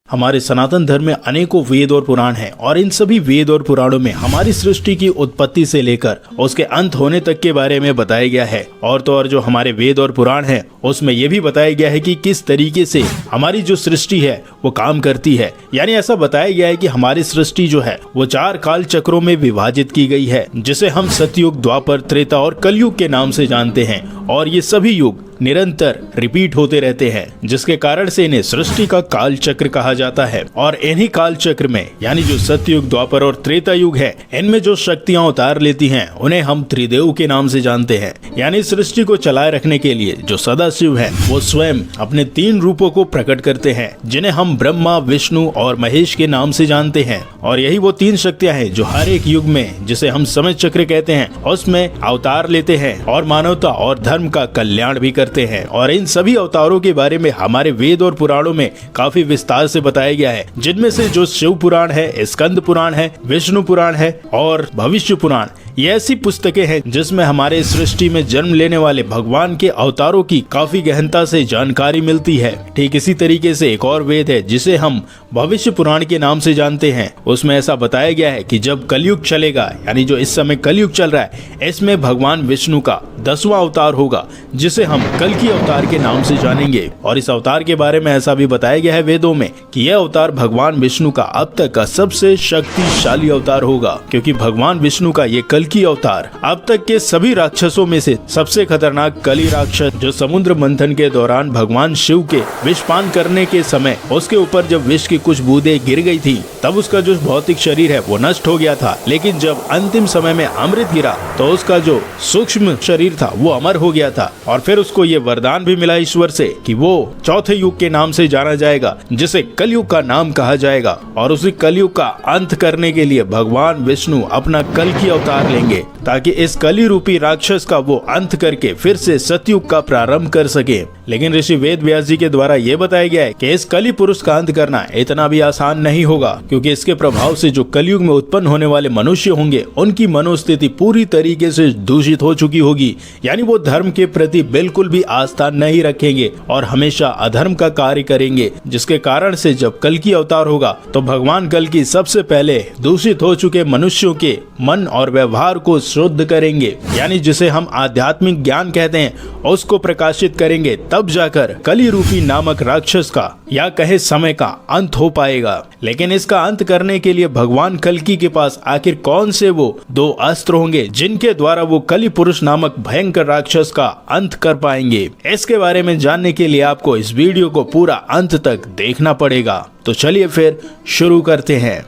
हमारे सनातन धर्म में अनेकों वेद और पुराण हैं और इन सभी वेद और पुराणों में हमारी सृष्टि की उत्पत्ति से लेकर उसके अंत होने तक के बारे में बताया गया है। और तो और जो हमारे वेद और पुराण हैं उसमें यह भी बताया गया है कि किस तरीके से हमारी जो सृष्टि है वो काम करती है। यानी ऐसा बताया गया है कि हमारी सृष्टि जो है वो 4 काल चक्रों में विभाजित की गई है, जिसे हम सतयुग, द्वापर, त्रेता और कलयुग के नाम से जानते हैं। और ये सभी युग निरंतर रिपीट होते रहते हैं, जिसके कारण से इन्हें सृष्टि का काल चक्र कहा जाता है। और इन्हीं काल चक्र में यानी जो सतयुग, द्वापर और त्रेता युग है, इनमें जो शक्तियां उतार लेती हैं उन्हें हम त्रिदेव के नाम से जानते हैं। यानी सृष्टि को चलाए रखने के लिए जो सदाशिव है वो स्वयं अपने 3 रूपों को प्रकट करते हैं, जिन्हें हम ब्रह्मा, विष्णु और महेश के नाम से जानते हैं। और यही वो 3 शक्तियां हैं जो हर एक युग में, जिसे हम समय चक्र कहते हैं, उसमें अवतार लेते हैं और मानवता और धर्म का कल्याण भी करते हैं। और इन सभी अवतारों के बारे में हमारे वेद और पुराणों में काफी विस्तार से बताया गया है, जिनमें से जो शिव पुराण है, स्कंद पुराण है, विष्णु पुराण है और भविष्य पुराण, ये ऐसी पुस्तकें हैं जिसमें हमारे सृष्टि में जन्म लेने वाले भगवान के अवतारों की काफी गहनता से जानकारी मिलती है। ठीक इसी तरीके से एक और वेद है जिसे हम भविष्य पुराण के नाम से जानते हैं। उसमें ऐसा बताया गया है कि जब कलयुग चलेगा, यानी जो इस समय कलयुग चल रहा है, इसमें भगवान विष्णु का 10वां अवतार होगा, जिसे हम कल्कि अवतार के नाम से जानेंगे। और इस अवतार के बारे में ऐसा भी बताया गया है वेदों में कि यह अवतार भगवान विष्णु का अब तक का सबसे शक्तिशाली अवतार होगा, क्योंकि भगवान विष्णु का ये कल्कि अवतार अब तक के सभी राक्षसों में से सबसे खतरनाक कली राक्षस, जो समुद्र मंथन के दौरान भगवान शिव के विषपान करने के समय उसके ऊपर जब विष की कुछ बूंदें गिर गई थी, तब उसका जो भौतिक शरीर है वो नष्ट हो गया था। लेकिन जब अंतिम समय में अमृत गिरा तो उसका जो सूक्ष्म शरीर था वो अमर हो गया था। और फिर उसको ये वरदान भी मिला ईश्वर से कि वो चौथे युग के नाम से जाना जाएगा, जिसे कलयुग का नाम कहा जाएगा। और उसी कलयुग का अंत करने के लिए भगवान विष्णु अपना कल्कि अवतार लेंगे, ताकि इस कली रूपी राक्षस का वो अंत करके फिर से सतयुग का प्रारंभ कर सके। लेकिन ऋषि वेद व्यास जी के द्वारा ये बताया गया है कि इस कली पुरुष का अंत करना इतना भी आसान नहीं होगा, क्योंकि इसके प्रभाव से जो कलयुग में उत्पन्न होने वाले मनुष्य होंगे उनकी मनोस्थिति पूरी तरीके से दूषित हो चुकी होगी। यानी वो धर्म के प्रति बिल्कुल भी आस्था नहीं रखेंगे और हमेशा अधर्म का कार्य करेंगे, जिसके कारण से जब कल्कि अवतार होगा तो भगवान कल्कि सबसे पहले दूषित हो चुके मनुष्यों के मन और व्यवहार को शुद्ध करेंगे, यानी जिसे हम आध्यात्मिक ज्ञान कहते हैं, उसको प्रकाशित करेंगे। तब जाकर कली रूपी नामक राक्षस का या कहे समय का अंत हो पाएगा। लेकिन इसका अंत करने के लिए भगवान कल्कि के पास आखिर कौन से वो 2 अस्त्र होंगे जिनके द्वारा वो कली पुरुष नामक भयंकर राक्षस का अंत कर पाएंगे? इसके बारे में जानने के लिए आपको इस वीडियो को पूरा अंत तक देखना पड़ेगा। तो चलिए फिर शुरू करते हैं।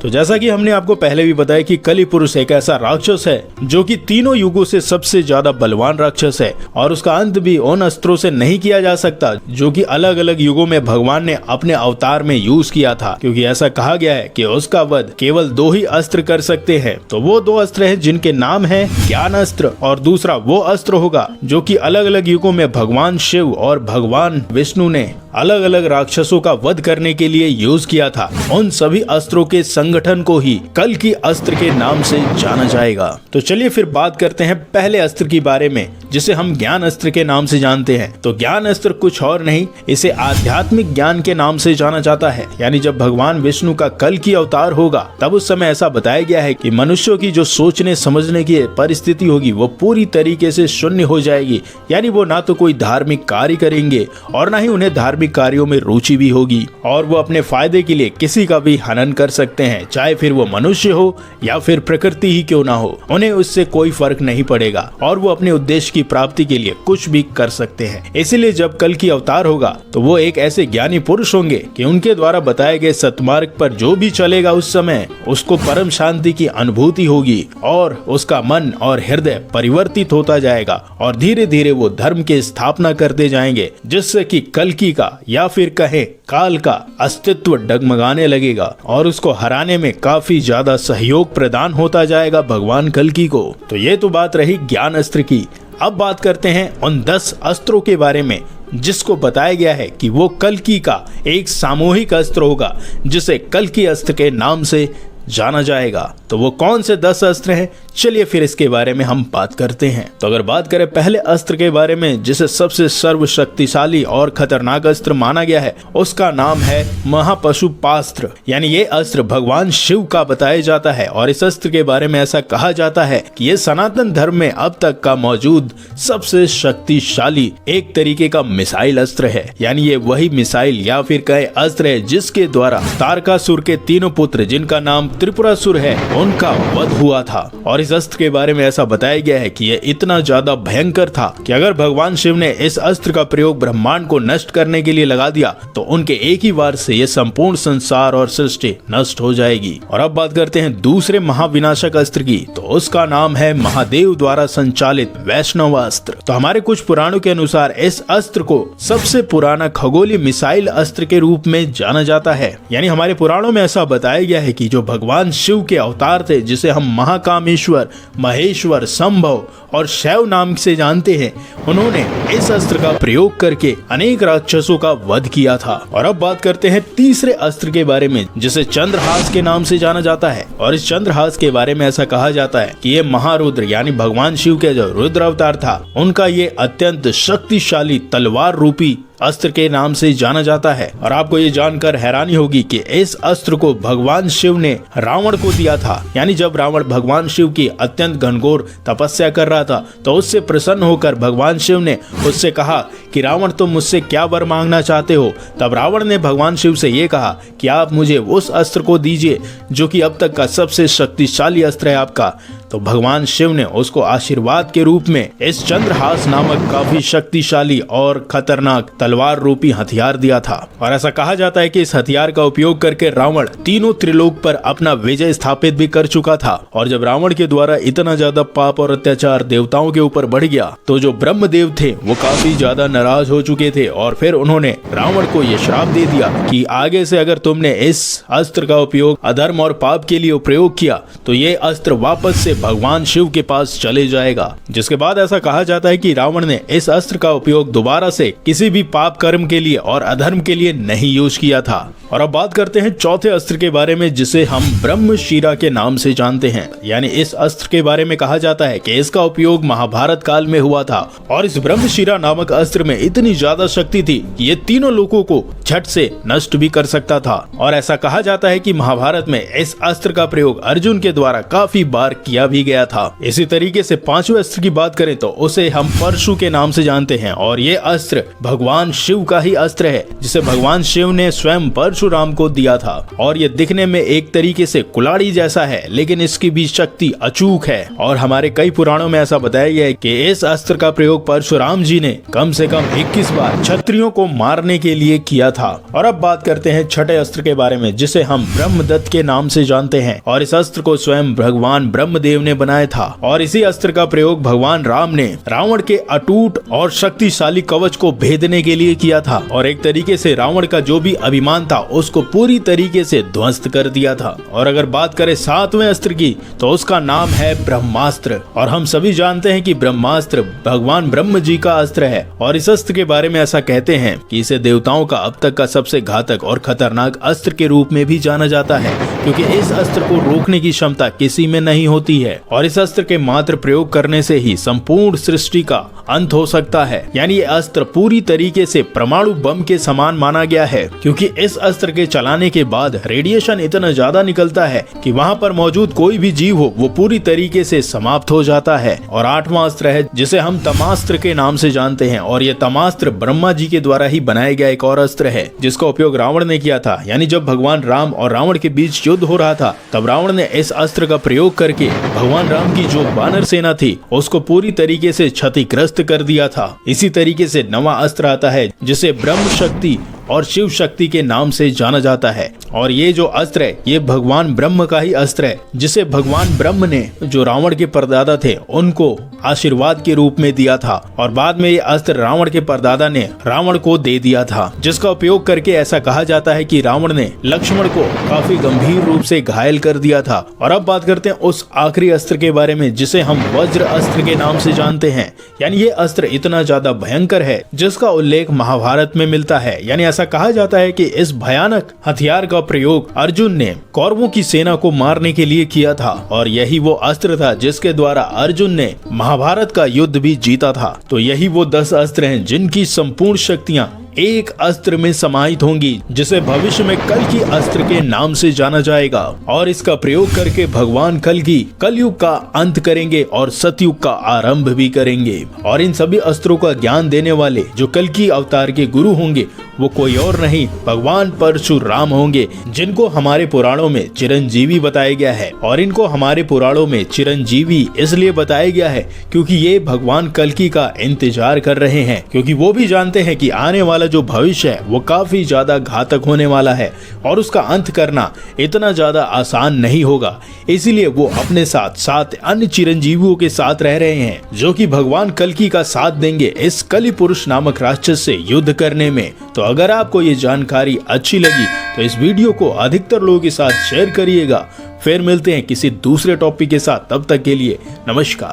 तो जैसा कि हमने आपको पहले भी बताया कि कली पुरुष एक ऐसा राक्षस है जो कि तीनों युगों से सबसे ज्यादा बलवान राक्षस है, और उसका अंत भी उन अस्त्रों से नहीं किया जा सकता जो कि अलग अलग युगों में भगवान ने अपने अवतार में यूज किया था, क्योंकि ऐसा कहा गया है कि उसका वध केवल 2 ही अस्त्र कर सकते हैं। तो वो 2 अस्त्र हैं जिनके नाम है ज्ञान अस्त्र, और दूसरा वो अस्त्र होगा जो कि अलग अलग युगों में भगवान शिव और भगवान विष्णु ने अलग अलग राक्षसों का वध करने के लिए यूज किया था। उन सभी अस्त्रों के संगठन को ही कल्कि अस्त्र के नाम से जाना जाएगा। तो चलिए फिर बात करते हैं पहले अस्त्र के बारे में, जिसे हम ज्ञान अस्त्र के नाम से जानते हैं। तो ज्ञान अस्त्र कुछ और नहीं, इसे आध्यात्मिक ज्ञान के नाम से जाना जाता है। यानी जब भगवान विष्णु का कल्कि अवतार होगा तब उस समय ऐसा बताया गया है कि मनुष्यों की जो सोचने समझने की परिस्थिति होगी वो पूरी तरीके से शून्य हो जाएगी। यानी वो ना तो कोई धार्मिक कार्य करेंगे और ना ही उन्हें धार्मिक कार्यों में रुचि भी होगी, और वो अपने फायदे के लिए किसी का भी हनन कर सकते हैं, चाहे फिर वो मनुष्य हो या फिर प्रकृति ही क्यों ना हो, उन्हें उससे कोई फर्क नहीं पड़ेगा और वो अपने उद्देश्य की प्राप्ति के लिए कुछ भी कर सकते हैं। इसीलिए जब कल्कि अवतार होगा तो वो एक ऐसे ज्ञानी पुरुष होंगे कि उनके द्वारा बताए गए सतमार्ग पर जो भी चलेगा उस समय उसको परम शांति की अनुभूति होगी और उसका मन और हृदय परिवर्तित होता जाएगा, और धीरे धीरे वो धर्म की स्थापना करते जाएंगे, जिससे कि कल्कि का या फिर कहे काल का अस्तित्व डगमगाने लगेगा और उसको हराने में काफी ज्यादा सहयोग प्रदान होता जाएगा भगवान कल्कि को। तो ये तो बात रही ज्ञान अस्त्र की। अब बात करते हैं उन 10 अस्त्रों के बारे में जिसको बताया गया है कि वो कल्कि का एक सामूहिक अस्त्र होगा, जिसे कल्कि अस्त्र के नाम से जाना जाएगा। तो वो कौन से 10 अस्त्र हैं, चलिए फिर इसके बारे में हम बात करते हैं। तो अगर बात करें पहले अस्त्र के बारे में जिसे सबसे सर्वशक्तिशाली और खतरनाक अस्त्र माना गया है, उसका नाम है महापशुपास्त्र। यानी ये अस्त्र भगवान शिव का बताया जाता है और इस अस्त्र के बारे में ऐसा कहा जाता है कि ये सनातन धर्म में अब तक का मौजूद सबसे शक्तिशाली एक तरीके का मिसाइल अस्त्र है। यानी ये वही मिसाइल या फिर कहे अस्त्र है जिसके द्वारा तारकासुर के तीनों पुत्र जिनका नाम त्रिपुरासुर है उनका वध हुआ था। और इस अस्त्र के बारे में ऐसा बताया गया है कि ये इतना ज्यादा भयंकर था कि अगर भगवान शिव ने इस अस्त्र का प्रयोग ब्रह्मांड को नष्ट करने के लिए लगा दिया तो उनके एक ही वार से ये संपूर्ण संसार और सृष्टि नष्ट हो जाएगी। और अब बात करते हैं दूसरे महाविनाशक अस्त्र की, तो उसका नाम है महादेव द्वारा संचालित वैष्णवास्त्र। तो हमारे कुछ पुराणों के अनुसार इस अस्त्र को सबसे पुराना खगोलीय मिसाइल अस्त्र के रूप में जाना जाता है। यानी हमारे पुराणों में ऐसा बताया गया है कि जो भगवान शिव के अवतार थे जिसे हम महाकामेश्वर, महेश्वर, संभव और शैव नाम से जानते हैं, उन्होंने इस अस्त्र का प्रयोग करके अनेक राक्षसों का वध किया था। और अब बात करते हैं तीसरे अस्त्र के बारे में जिसे चंद्रहास के नाम से जाना जाता है। और इस चंद्रहास के बारे में ऐसा कहा जाता है कि ये महारुद्र यानी भगवान शिव के जो रुद्र अवतार था उनका ये अत्यंत शक्तिशाली तलवार रूपी अस्त्र के नाम से जाना जाता है। और आपको ये जानकर हैरानी होगी कि इस अस्त्र को भगवान शिव ने रावण को दिया था। यानी जब रावण भगवान शिव की अत्यंत घनघोर तपस्या कर रहा था तो उससे प्रसन्न होकर भगवान शिव ने उससे कहा कि रावण तुम मुझसे क्या वर मांगना चाहते हो। तब रावण ने भगवान शिव से ये कहा कि आप मुझे उस अस्त्र को दीजिए जो कि अब तक का सबसे शक्तिशाली अस्त्र है आपका। तो भगवान शिव ने उसको आशीर्वाद के रूप में इस चंद्रहास नामक काफी शक्तिशाली और खतरनाक तलवार रूपी हथियार दिया था। और ऐसा कहा जाता है कि इस हथियार का उपयोग करके रावण तीनों त्रिलोक पर अपना विजय स्थापित भी कर चुका था। और जब रावण के द्वारा इतना ज्यादा पाप और अत्याचार देवताओं के ऊपर बढ़ गया तो जो ब्रह्मदेव थे वो काफी ज्यादा नाराज हो चुके थे और फिर उन्होंने रावण को ये श्राप दे दिया कि आगे से अगर तुमने इस अस्त्र का उपयोग अधर्म और पाप के लिए प्रयोग किया तो ये अस्त्र वापस से भगवान शिव के पास चले जाएगा। जिसके बाद ऐसा कहा जाता है कि रावण ने इस अस्त्र का उपयोग दोबारा से किसी भी पाप कर्म के लिए और अधर्म के लिए नहीं यूज किया था। और अब बात करते हैं चौथे अस्त्र के बारे में जिसे हम ब्रह्मशिरा के नाम से जानते हैं। यानी इस अस्त्र के बारे में कहा जाता है कि इसका उपयोग महाभारत काल में हुआ था। और इस ब्रह्मशिरा नामक अस्त्र में इतनी ज्यादा शक्ति थी कि ये तीनों लोगों को झट से नष्ट भी कर सकता था। और ऐसा कहा जाता है कि महाभारत में इस अस्त्र का प्रयोग अर्जुन के द्वारा काफी बार किया भी गया था। इसी तरीके से पांचवें अस्त्र की बात करें तो उसे हम परशु के नाम से जानते हैं। और ये अस्त्र भगवान शिव का ही अस्त्र है जिसे भगवान शिव ने स्वयं परशुराम को दिया था। और ये दिखने में एक तरीके से कुल्हाड़ी जैसा है लेकिन इसकी भी शक्ति अचूक है। और हमारे कई पुराणों में ऐसा बताया गया है कि इस अस्त्र का प्रयोग परशुराम जी ने कम से कम 21 बार क्षत्रियों को मारने के लिए किया था। और अब बात करते हैं छठे अस्त्र के बारे में जिसे हम ब्रह्मदत्त के नाम से जानते हैं। और इस अस्त्र को स्वयं भगवान ब्रह्मदेव ने बनाया था। और इसी अस्त्र का प्रयोग भगवान राम ने रावण के अटूट और शक्तिशाली कवच को भेदने के लिए किया था। और एक तरीके से रावण का जो भी अभिमान था उसको पूरी तरीके से ध्वस्त कर दिया था। और अगर बात करें सातवें अस्त्र की तो उसका नाम है ब्रह्मास्त्र। और हम सभी जानते हैं कि ब्रह्मास्त्र भगवान ब्रह्म जी का अस्त्र है। और इस अस्त्र के बारे में ऐसा कहते हैं कि इसे देवताओं का अब तक का सबसे घातक और खतरनाक अस्त्र के रूप में भी जाना जाता है क्योंकि इस अस्त्र को रोकने की क्षमता किसी में नहीं होती है। और इस अस्त्र के मात्र प्रयोग करने से ही संपूर्ण सृष्टि का अंत हो सकता है। यानी ये अस्त्र पूरी तरीके से परमाणु बम के समान माना गया है क्योंकि इस अस्त्र के चलाने के बाद रेडिएशन इतना ज्यादा निकलता है कि वहाँ पर मौजूद कोई भी जीव हो वो पूरी तरीके से समाप्त हो जाता है। और आठवां अस्त्र है जिसे हम तमास्त्र के नाम से जानते हैं। और ये तमास्त्र ब्रह्मा जी के द्वारा ही बनाया गया एक और अस्त्र है जिसका उपयोग रावण ने किया था। यानी जब भगवान राम और रावण के बीच युद्ध हो रहा था तब रावण ने इस अस्त्र का प्रयोग करके भगवान राम की जो वानर सेना थी उसको पूरी तरीके से क्षतिग्रस्त कर दिया था। इसी तरीके से नवा अस्त्र आता है जिसे ब्रह्म शक्ति और शिव शक्ति के नाम से जाना जाता है। और ये जो अस्त्र है ये भगवान ब्रह्म का ही अस्त्र है जिसे भगवान ब्रह्म ने जो रावण के परदादा थे उनको आशीर्वाद के रूप में दिया था। और बाद में ये अस्त्र रावण के परदादा ने रावण को दे दिया था जिसका उपयोग करके ऐसा कहा जाता है कि रावण ने लक्ष्मण को काफी गंभीर रूप से घायल कर दिया था। और अब बात करते हैं उस आखिरी अस्त्र के बारे में जिसे हम वज्र अस्त्र के नाम से जानते हैं। यानी ये अस्त्र इतना ज्यादा भयंकर है जिसका उल्लेख महाभारत में मिलता है। यानी ऐसा कहा जाता है कि इस भयानक हथियार का प्रयोग अर्जुन ने कौरवों की सेना को मारने के लिए किया था और यही वो अस्त्र था जिसके द्वारा अर्जुन ने महाभारत का युद्ध भी जीता था। तो यही वो 10 अस्त्र हैं जिनकी संपूर्ण शक्तियां एक अस्त्र में समाहित होंगी, जिसे भविष्य में कल्कि अस्त्र के नाम से जाना जाएगा और इसका प्रयोग करके भगवान कल्कि कलयुग का अंत करेंगे और सतयुग का आरंभ भी करेंगे। और इन सभी अस्त्रों का ज्ञान देने वाले जो कल्कि अवतार के गुरु होंगे वो कोई और नहीं भगवान परशुराम होंगे, जिनको हमारे पुराणों में चिरंजीवी बताया गया है। और इनको हमारे पुराणों में चिरंजीवी इसलिए बताया गया है क्योंकि ये भगवान कल्कि का इंतजार कर रहे हैं, क्योंकि वो भी जानते हैं कि आने वाला जो भविष्य है वो काफी ज्यादा घातक होने वाला है और उसका अंत करना इतना ज्यादा आसान नहीं होगा। इसीलिए वो अपने साथ साथ अन्य चिरंजीवियों के साथ रह रहे हैं जो कि भगवान कल्कि का साथ देंगे इस कलि पुरुष नामक राक्षस से युद्ध करने में। तो अगर आपको ये जानकारी अच्छी लगी तो इस वीडियो को अधिकतर लोगों के साथ शेयर करिएगा। फिर मिलते हैं किसी दूसरे टॉपिक के साथ, तब तक के लिए नमस्कार।